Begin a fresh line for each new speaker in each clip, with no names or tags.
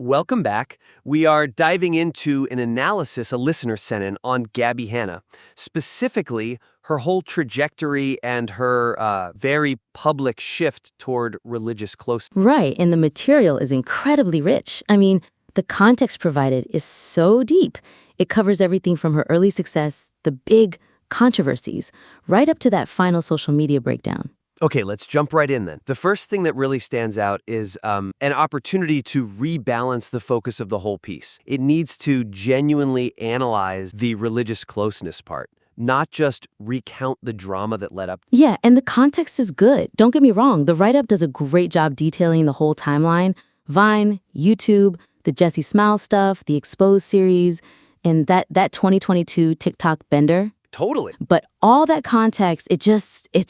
Welcome back. We are diving into an analysis a listener sent in on Gabbie Hanna, specifically her whole trajectory and her very public shift toward religious closeness.
Right, and the material is incredibly rich. I mean, the context provided is so deep. It covers everything from her early success, the big controversies, right up to that final social media breakdown.
Okay, let's jump right in then. The first thing that really stands out is an opportunity to rebalance the focus of the whole piece. It needs to genuinely analyze the religious closeness part, not just recount the drama that led up.
Yeah, and the context is good. Don't get me wrong, the write-up does a great job detailing the whole timeline. Vine, YouTube, the Jessi Smile stuff, the Exposé series, and that 2022 TikTok bender.
Totally.
But all that context, it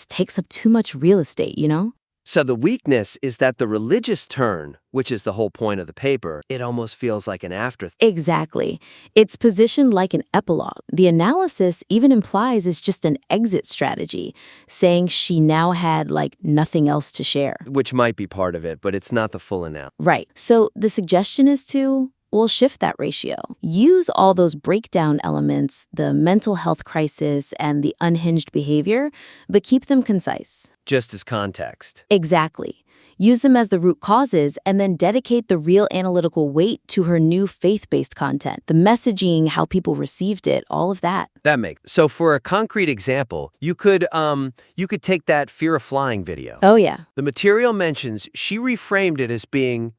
takes up too much real estate, you know?
So the weakness is that the religious turn, which is the whole point of the paper, it almost feels like an afterthought.
Exactly. It's positioned like an epilogue. The analysis even implies it's just an exit strategy, saying she now had, nothing else to share.
Which might be part of it, but it's not the full analysis.
Right. So the suggestion is to we'll shift that ratio. Use all those breakdown elements, the mental health crisis and the unhinged behavior, but keep them concise.
Just as context.
Exactly. Use them as the root causes and then dedicate the real analytical weight to her new faith-based content, the messaging, how people received it, all of that.
So for a concrete example, you could take that fear of flying video.
Oh, yeah.
The material mentions she reframed it as being,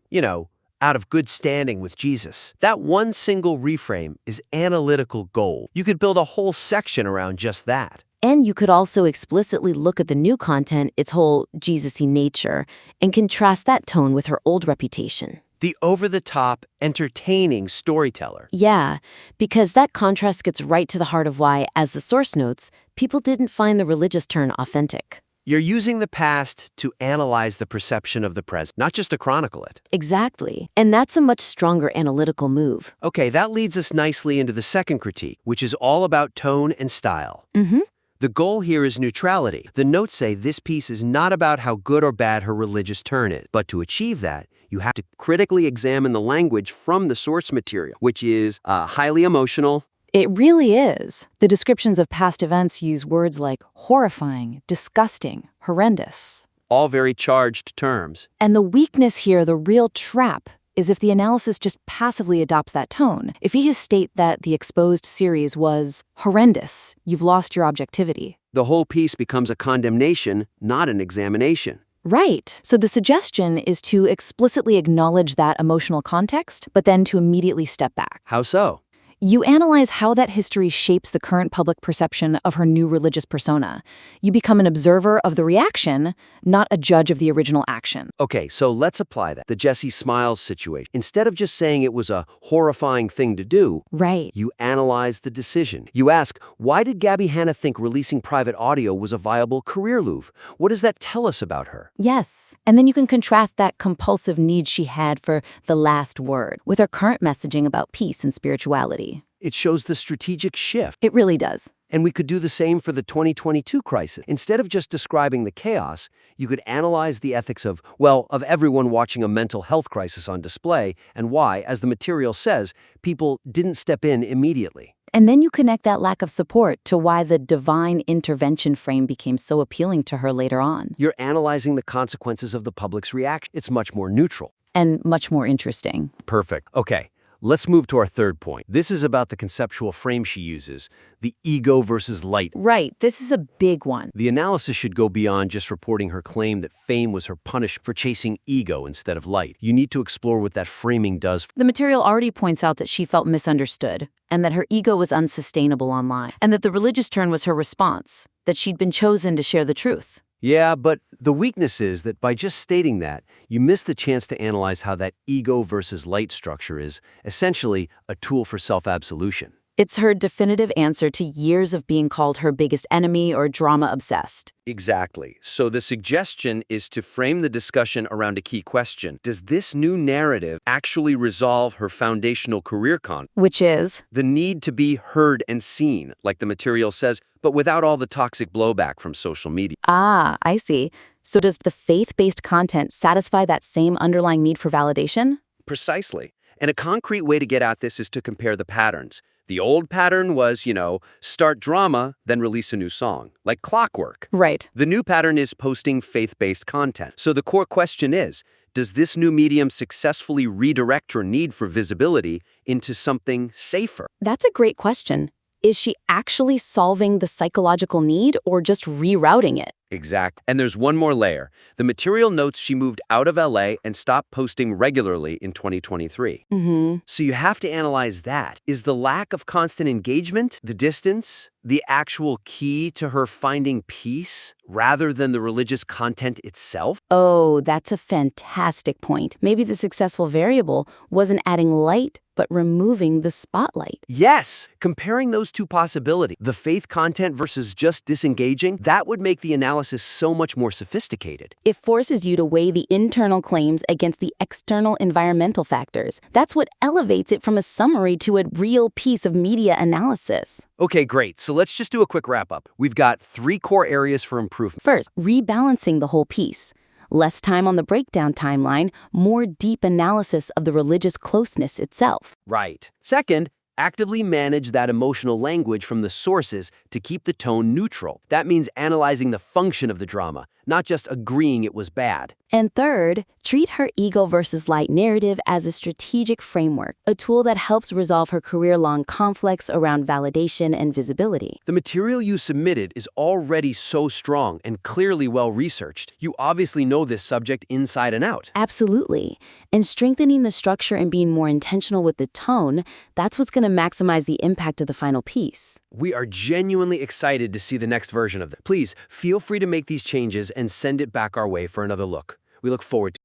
out of good standing with Jesus. That one single reframe is analytical gold. You could build a whole section around just that.
And you could also explicitly look at the new content, its whole Jesus-y nature, and contrast that tone with her old reputation.
The over-the-top, entertaining storyteller.
Yeah, because that contrast gets right to the heart of why, as the source notes, people didn't find the religious turn authentic.
You're using the past to analyze the perception of the present, not just to chronicle it.
Exactly. And that's a much stronger analytical move.
Okay, that leads us nicely into the second critique, which is all about tone and style. The goal here is neutrality. The notes say this piece is not about how good or bad her religious turn is. But to achieve that, you have to critically examine the language from the source material, which is highly emotional.
It really is. The descriptions of past events use words like horrifying, disgusting, horrendous.
All very charged terms.
And the weakness here, the real trap, is if the analysis just passively adopts that tone. If you just state that the exposed series was horrendous, you've lost your objectivity.
The whole piece becomes a condemnation, not an examination.
Right. So the suggestion is to explicitly acknowledge that emotional context, but then to immediately step back.
How so?
You analyze how that history shapes the current public perception of her new religious persona. You become an observer of the reaction, not a judge of the original action.
Okay, so let's apply that. The Jessi Smiles situation. Instead of just saying it was a horrifying thing to do,
Right.
You analyze the decision. You ask, why did Gabbie Hanna think releasing private audio was a viable career move? What does that tell us about her?
Yes. And then you can contrast that compulsive need she had for the last word with her current messaging about peace and spirituality.
It shows the strategic shift.
It really does.
And we could do the same for the 2022 crisis. Instead of just describing the chaos, you could analyze the ethics of everyone watching a mental health crisis on display and why, as the material says, people didn't step in immediately.
And then you connect that lack of support to why the divine intervention frame became so appealing to her later on.
You're analyzing the consequences of the public's reaction. It's much more neutral.
And much more interesting.
Perfect. Okay. Let's move to our third point. This is about the conceptual frame she uses, the ego versus light.
Right. This is a big one.
The analysis should go beyond just reporting her claim that fame was her punishment for chasing ego instead of light. You need to explore what that framing does.
The material already points out that she felt misunderstood and that her ego was unsustainable online and that the religious turn was her response, that she'd been chosen to share the truth.
Yeah, but the weakness is that by just stating that, you miss the chance to analyze how that ego versus light structure is essentially a tool for self-absolution.
It's her definitive answer to years of being called her biggest enemy or drama-obsessed.
Exactly. So the suggestion is to frame the discussion around a key question. Does this new narrative actually resolve her foundational career conflict?
Which is?
The need to be heard and seen, like the material says, but without all the toxic blowback from social media.
Ah, I see. So does the faith-based content satisfy that same underlying need for validation?
Precisely. And a concrete way to get at this is to compare the patterns. The old pattern was, start drama, then release a new song, like clockwork.
Right.
The new pattern is posting faith-based content. So the core question is, does this new medium successfully redirect your need for visibility into something safer?
That's a great question. Is she actually solving the psychological need or just rerouting it?
Exact. And there's one more layer. The material notes she moved out of LA and stopped posting regularly in 2023. So you have to analyze that. Is the lack of constant engagement, the distance, the actual key to her finding peace rather than the religious content itself?
Oh, that's a fantastic point. Maybe the successful variable wasn't adding light, but removing the spotlight.
Yes! Comparing those two possibilities, the faith content versus just disengaging, that would make the analysis so much more sophisticated.
It forces you to weigh the internal claims against the external environmental factors. That's what elevates it from a summary to a real piece of media analysis.
Okay, great. So let's just do a quick wrap-up. We've got 3 core areas for improvement.
First, rebalancing the whole piece. Less time on the breakdown timeline, more deep analysis of the religious closeness itself.
Right. Second, actively manage that emotional language from the sources to keep the tone neutral. That means analyzing the function of the drama, not just agreeing it was bad.
And third, treat her ego versus light narrative as a strategic framework, a tool that helps resolve her career-long conflicts around validation and visibility.
The material you submitted is already so strong and clearly well-researched. You obviously know this subject inside and out.
Absolutely. And strengthening the structure and being more intentional with the tone, that's what's going to maximize the impact of the final piece.
We are genuinely excited to see the next version of it. Please feel free to make these changes and send it back our way for another look. We look forward to